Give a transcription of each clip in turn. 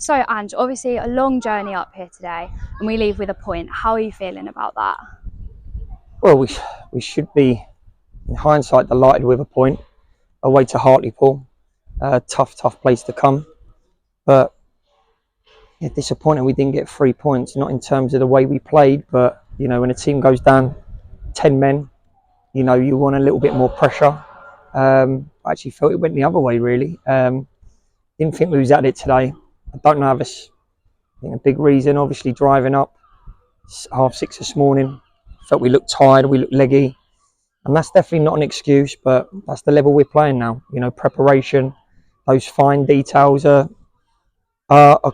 So, Ange, obviously a long journey up here today, and we leave with a point. How are you feeling about that? Well, we should be, in hindsight, delighted with a point away to Hartlepool. Tough place to come, but yeah, disappointing we didn't get 3 points. Not in terms of the way we played, but when a team goes down 10 men, you want a little bit more pressure. I actually felt it went the other way really. Didn't think we was at it today. I don't know if it's a big reason. Obviously, driving up 6:30 this morning, felt we looked tired, we looked leggy. And that's definitely not an excuse, but that's the level we're playing now. Preparation, those fine details are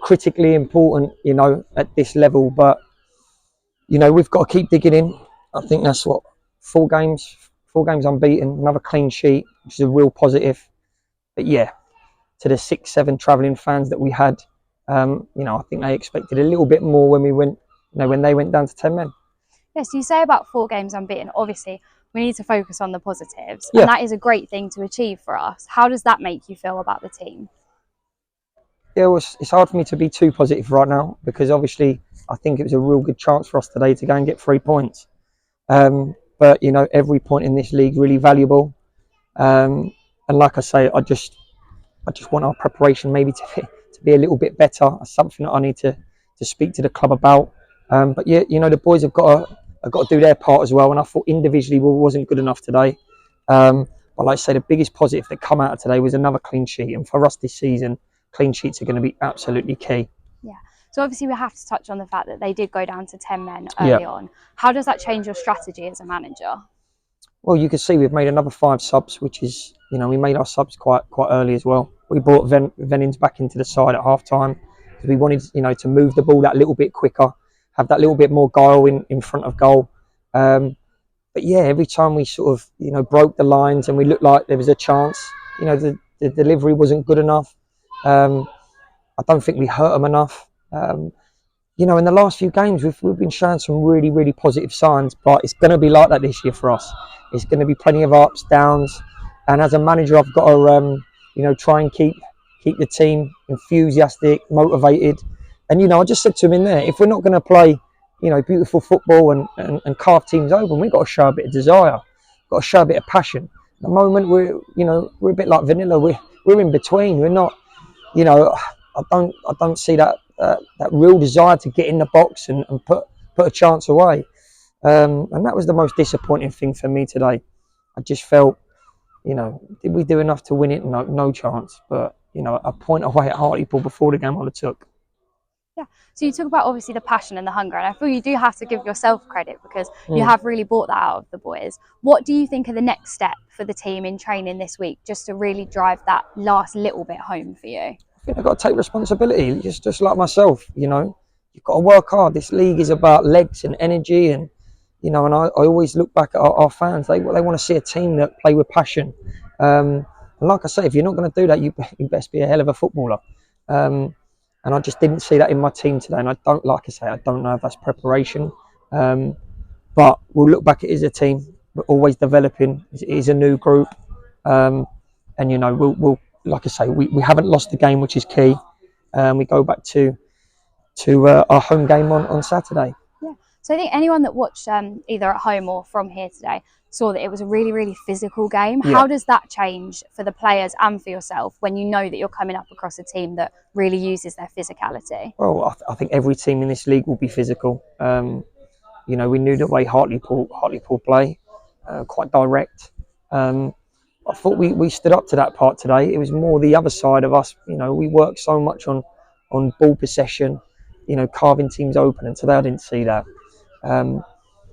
critically important, at this level. But, we've got to keep digging in. I think that's what, four games unbeaten, another clean sheet, which is a real positive. But yeah, to the 6-7 travelling fans that we had, I think they expected a little bit more when we went, when they went down to 10 men. Yes, you say about 4 games unbeaten. Obviously, we need to focus on the positives, Yeah. and that is a great thing to achieve for us. How does that make you feel about the team? Yeah, it's hard for me to be too positive right now because obviously I think it was a real good chance for us today to go and get 3 points. But every point in this league is really valuable. And like I say, I just want our preparation maybe to be a little bit better. That's something that I need to speak to the club about. But yeah, the boys have got to do their part as well. And I thought individually we wasn't good enough today. But like I say, the biggest positive that come out of today was another clean sheet. And for us this season, clean sheets are going to be absolutely key. Yeah. So obviously we have to touch on the fact that they did go down to 10 men early on. How does that change your strategy as a manager? Well, you can see we've made another 5 subs, which is, we made our subs quite early as well. We brought Vennings back into the side at half time because we wanted, to move the ball that little bit quicker, have that little bit more guile in front of goal. But yeah, every time we sort of, broke the lines and we looked like there was a chance, the delivery wasn't good enough. I don't think we hurt them enough. In the last few games, we've been showing some really, really positive signs, but it's going to be like that this year for us. It's going to be plenty of ups, downs, and as a manager, I've got to, try and keep the team enthusiastic, motivated. And I just said to him in there, if we're not going to play, beautiful football and carve teams open, we've got to show a bit of desire, got to show a bit of passion. At the moment, we're a bit like vanilla. We're in between. We're not, I don't see that real desire to get in the box and put a chance away. And that was the most disappointing thing for me today. I just felt, did we do enough to win it? No chance. But, a point away at Hartlepool before the game I would have took. Yeah. So you talk about obviously the passion and the hunger, and I feel you do have to give yourself credit because you have really brought that out of the boys. What do you think are the next step for the team in training this week just to really drive that last little bit home for you? I think I've got to take responsibility, just like myself, You've got to work hard. This league is about legs and energy and, and I always look back at our fans. They want to see a team that play with passion. And like I say, if you're not going to do that, you best be a hell of a footballer. And I just didn't see that in my team today. And I don't know if that's preparation. But we'll look back, it is a team. We're always developing. It is a new group. And, we'll like I say, we haven't lost the game, which is key. We go back to our home game on Saturday. Yeah. So I think anyone that watched either at home or from here today saw that it was a really, really physical game. Yeah. How does that change for the players and for yourself when you know that you're coming up across a team that really uses their physicality? Well, I think every team in this league will be physical. We knew the way Hartlepool play, quite direct. I thought we stood up to that part today. It was more the other side of us. We worked so much on ball possession, carving teams open, and today I didn't see that.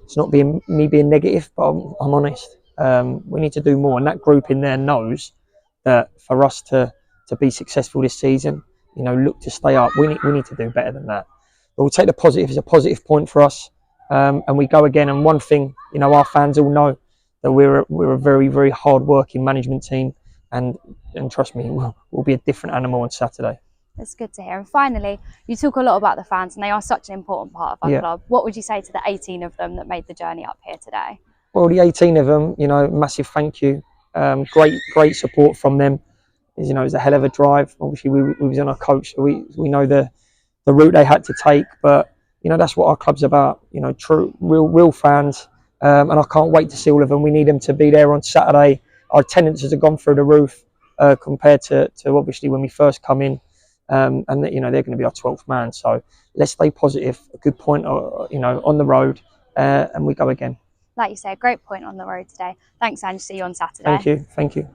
It's not being negative, but I'm honest. We need to do more, and that group in there knows that for us to be successful this season, look to stay up. We need to do better than that. But we'll take the positive as a positive point for us, and we go again. And one thing, our fans all know that we're a very, very hard-working management team, and trust me, we'll be a different animal on Saturday. That's good to hear. And finally, you talk a lot about the fans, and they are such an important part of our club. What would you say to the 18 of them that made the journey up here today? Well, the 18 of them, massive thank you. Great support from them. is, you know, it's a hell of a drive. Obviously, we was on a coach, so we know the route they had to take. But you know, that's what our club's about. You know, true, real fans, and I can't wait to see all of them. We need them to be there on Saturday. Our attendances have gone through the roof compared to obviously when we first come in, and that, you know, they're going to be our 12th man. So let's stay positive. A good point, you know, on the road, and we go again. Like you say, a great point on the road today. Thanks, Ange. See you on Saturday. Thank you. Thank you.